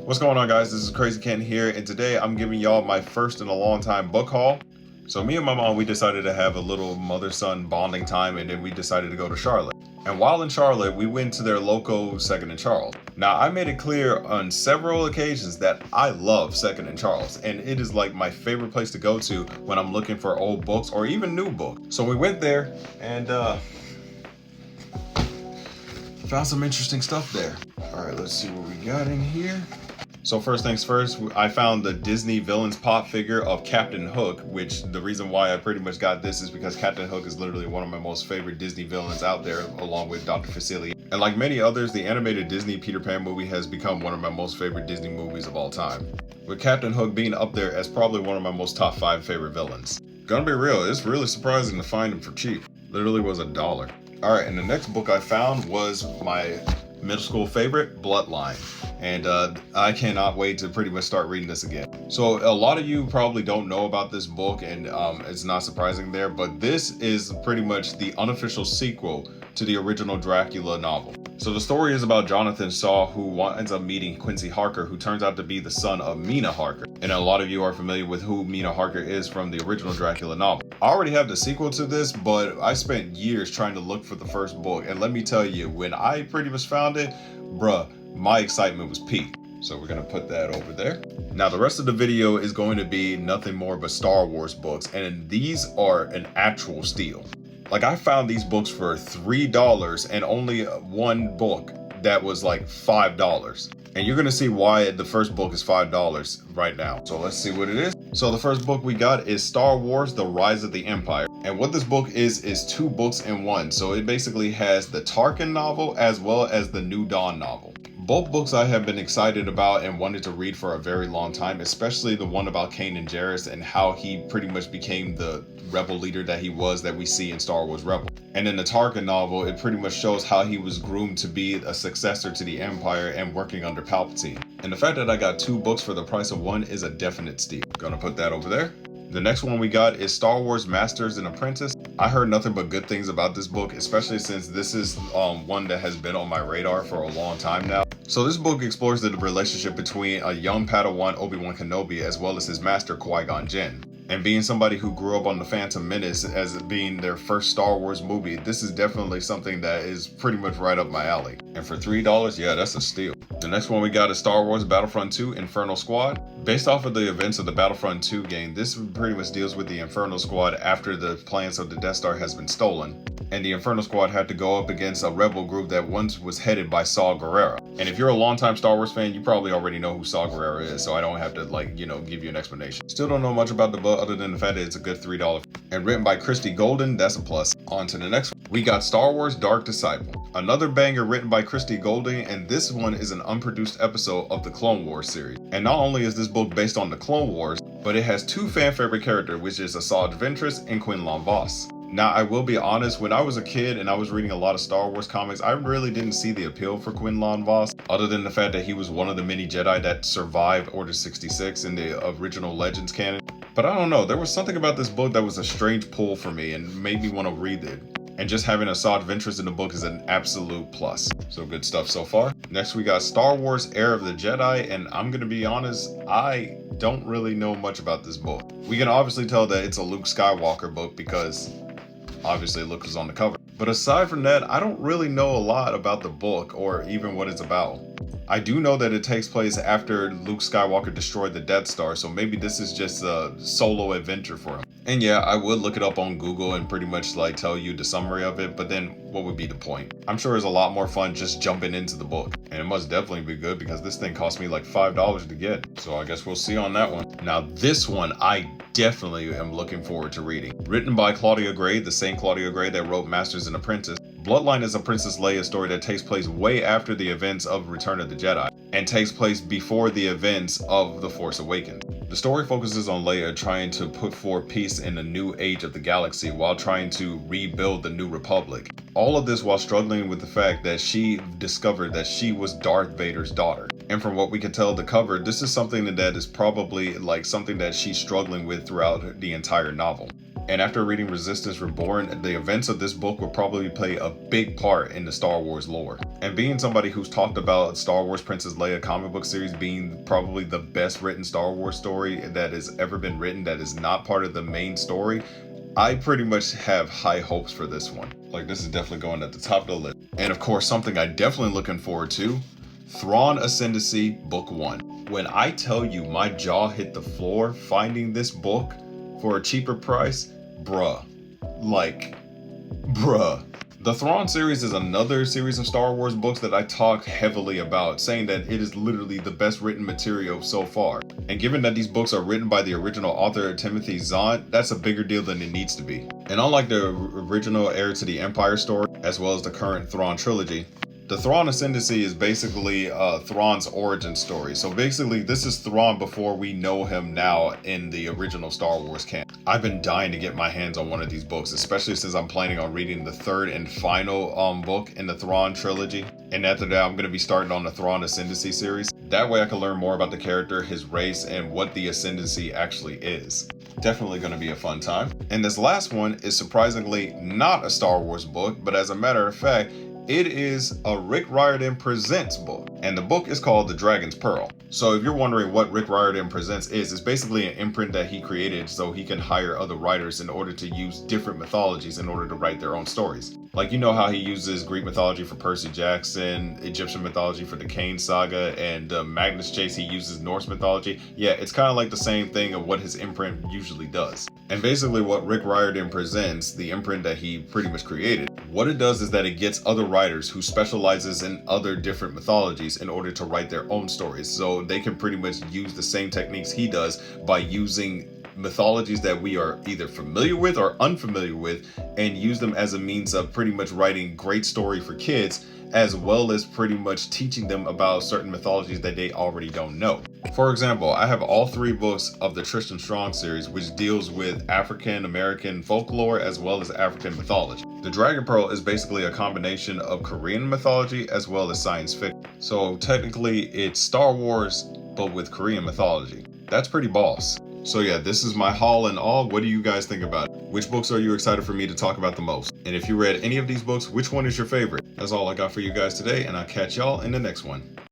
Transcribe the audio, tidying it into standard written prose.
What's going on, guys? This is Crazy Ken here, and today I'm giving y'all my first in a long time book haul. So me and my mom, we decided to have a little mother-son bonding time, and then we decided to go to Charlotte. And while in Charlotte, we went to their local Second and Charles. Now, I made it clear on several occasions that I love Second and Charles, and it is like my favorite place to go to when I'm looking for old books or even new books. So we went there and found some interesting stuff there. All right, let's see what we got in here. So first things first, I found the Disney Villains pop figure of Captain Hook, which the reason why I pretty much got this is because Captain Hook is literally one of my most favorite Disney villains out there, along with Dr. Facilier. And like many others, the animated Disney Peter Pan movie has become one of my most favorite Disney movies of all time, with Captain Hook being up there as probably one of my most top 5 favorite villains. Gonna be real, it's really surprising to find him for cheap. Literally was $1. Alright, and the next book I found was my middle school favorite, Bloodline. And I cannot wait to pretty much start reading this again. So a lot of you probably don't know about this book, and it's not surprising there, but this is pretty much the unofficial sequel to the original Dracula novel. So the story is about Jonathan Saw, who ends up meeting Quincy Harker, who turns out to be the son of Mina Harker. And a lot of you are familiar with who Mina Harker is from the original Dracula novel. I already have the sequel to this, but I spent years trying to look for the first book. And let me tell you, when I pretty much found it, bruh, my excitement was peaked. So we're gonna put that over there. Now the rest of the video is going to be nothing more but Star Wars books, and these are an actual steal. Like, I found these books for $3 and only one book that was like $5. And you're gonna see why the first book is $5 right now. So let's see what it is. So the first book we got is Star Wars: The Rise of the Empire. And what this book is 2 books in one. So it basically has the Tarkin novel as well as the New Dawn novel. Both books I have been excited about and wanted to read for a very long time, especially the one about Kanan Jarrus and how he pretty much became the rebel leader that he was, that we see in Star Wars Rebel. And in the Tarkin novel, it pretty much shows how he was groomed to be a successor to the Empire and working under Palpatine. And the fact that I got 2 books for the price of one is a definite steal. Gonna put that over there. The next one we got is Star Wars Masters and Apprentice. I heard nothing but good things about this book, especially since this is one that has been on my radar for a long time now. So this book explores the relationship between a young Padawan, Obi-Wan Kenobi, as well as his master, Qui-Gon Jinn. And being somebody who grew up on The Phantom Menace as being their first Star Wars movie, this is definitely something that is pretty much right up my alley. And for $3, yeah, that's a steal. The next one we got is Star Wars Battlefront 2 Infernal Squad. Based off of the events of the Battlefront 2 game, this pretty much deals with the Infernal Squad after the plans of the Death Star has been stolen. And the Infernal Squad had to go up against a rebel group that once was headed by Saw Gerrera. And if you're a longtime Star Wars fan, you probably already know who Saw Gerrera is, so I don't have to give you an explanation. Still don't know much about the book other than the fact that it's a good $3. And written by Christy Golden, that's a plus. On to the next one. We got Star Wars Dark Disciple. Another banger written by Christy Golden, and this one is an unproduced episode of the Clone Wars series. And not only is this book based on the Clone Wars, but it has 2 fan favorite characters, which is Asajj Ventress and Quinlan Vos. Now, I will be honest, when I was a kid and I was reading a lot of Star Wars comics, I really didn't see the appeal for Quinlan Vos, other than the fact that he was one of the many Jedi that survived Order 66 in the original Legends canon. But I don't know, there was something about this book that was a strange pull for me and made me want to read it. And just having Asajj Ventress in the book is an absolute plus. So good stuff so far. Next we got Star Wars Heir of the Jedi, and I'm gonna be honest, I don't really know much about this book. We can obviously tell that it's a Luke Skywalker book because obviously Luke was on the cover. But aside from that, I don't really know a lot about the book or even what it's about. I do know that it takes place after Luke Skywalker destroyed the Death Star, so maybe this is just a solo adventure for him. And yeah, I would look it up on Google and pretty much tell you the summary of it, but then what would be the point? I'm sure it's a lot more fun just jumping into the book. And it must definitely be good because this thing cost me like $5 to get. So I guess we'll see on that one. Now this one, I definitely am looking forward to reading. Written by Claudia Gray, the same Claudia Gray that wrote Masters and Apprentice. Bloodline is a Princess Leia story that takes place way after the events of Return of the Jedi and takes place before the events of The Force Awakens. The story focuses on Leia trying to put forth peace in the new age of the galaxy while trying to rebuild the New Republic. All of this while struggling with the fact that she discovered that she was Darth Vader's daughter. And from what we can tell the cover, this is something that is probably something that she's struggling with throughout the entire novel. And after reading Resistance Reborn, the events of this book will probably play a big part in the Star Wars lore. And being somebody who's talked about Star Wars Princess Leia comic book series being probably the best written Star Wars story that has ever been written that is not part of the main story, I pretty much have high hopes for this one. Like, this is definitely going at the top of the list. And of course, something I'm definitely looking forward to, Thrawn Ascendancy Book 1. When I tell you my jaw hit the floor finding this book for a cheaper price, bruh. The Thrawn series is another series of Star Wars books that I talk heavily about, saying that it is literally the best written material so far. And given that these books are written by the original author Timothy Zahn, that's a bigger deal than it needs to be. And unlike the original Heir to the Empire story, as well as the current Thrawn trilogy, the Thrawn Ascendancy is basically Thrawn's origin story. So basically, this is Thrawn before we know him now in the original Star Wars canon. I've been dying to get my hands on one of these books, especially since I'm planning on reading the third and final book in the Thrawn trilogy. And after that, I'm going to be starting on the Thrawn Ascendancy series. That way I can learn more about the character, his race, and what the Ascendancy actually is. Definitely going to be a fun time. And this last one is surprisingly not a Star Wars book, but as a matter of fact, it is a Rick Riordan Presents book, and the book is called The Dragon's Pearl. So if you're wondering what Rick Riordan Presents is, it's basically an imprint that he created so he can hire other writers in order to use different mythologies in order to write their own stories. Like, you know how he uses Greek mythology for Percy Jackson, Egyptian mythology for the Kane Saga, and Magnus Chase, he uses Norse mythology. Yeah, it's kind of like the same thing of what his imprint usually does. And basically what Rick Riordan Presents, the imprint that he pretty much created, what it does is that it gets other writers who specializes in other different mythologies in order to write their own stories. So they can pretty much use the same techniques he does by using mythologies that we are either familiar with or unfamiliar with, and use them as a means of pretty much writing great story for kids, as well as pretty much teaching them about certain mythologies that they already don't know. For example, I have all 3 books of the Tristram Strong series, which deals with African American folklore as well as African mythology. The Dragon Pearl is basically a combination of Korean mythology as well as science fiction. So technically it's Star Wars, but with Korean mythology. That's pretty boss. So yeah, this is my haul and all. What do you guys think about it? Which books are you excited for me to talk about the most? And if you read any of these books, which one is your favorite? That's all I got for you guys today, and I'll catch y'all in the next one.